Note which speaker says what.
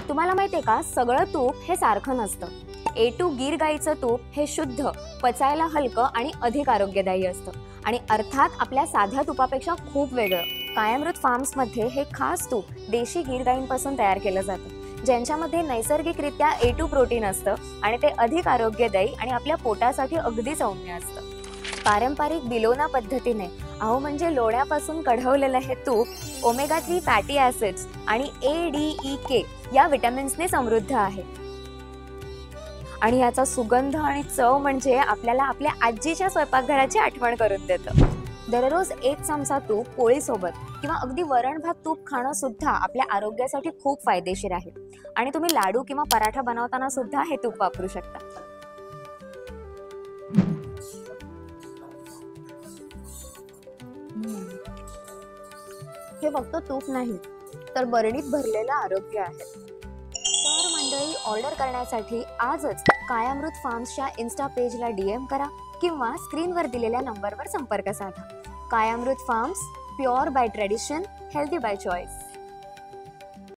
Speaker 1: तुम्हाला माहिती आहे का, सगळं तूप हे सारखं नसतं. A2 गीर गाईचं तूप हे शुद्ध, पचायला हलकं आणि अधिक आरोग्यदायी असतं. आणि अर्थात आपल्या साध्या तुपापेक्षा खूप वेगळं. कायामृत फार्म्समध्ये हे खास तूप देशी गीर गाईंपासून तयार केलं जातं, ज्यांच्यामध्ये नैसर्गिकरित्या A2 प्रोटीन असतं आणि ते अधिक आरोग्यदायी आणि आपल्या पोटासाठी अगदी सौम्य असतं. पारंपरिक बिलोना पद्धतीने, म्हणजे लोण्यापासून कढवलेलं हे तूप ओमेगा 3 फॅटी ॲसिड्स आणि ADEK या विटॅमिन्सने समृद्ध आहे. आणि याचा सुगंध आणि चव म्हणजे आपल्याला आपल्या आजीच्या स्वयंपाकघराची आठवण करून देतं. दररोज 1 चमचा तूप पोळीसोबत किंवा अगदी वरण भात तूप खाणं सुद्धा आपल्या आरोग्यासाठी खूप फायदेशीर आहे. आणि तुम्ही लाडू किंवा पराठा बनवताना सुद्धा हे तूप वापरू शकता. हे फक्त तूप नाही, तर बरणीत भरलेलं आरोग्य आहे. तर मंडळी, ऑर्डर करण्यासाठी आजच कायामृत फार्म्सच्या इन्स्टा पेजला DM करा किंवा स्क्रीनवर दिलेल्या नंबरवर संपर्क साधा. Kayamrit farms, pure by tradition, healthy by choice.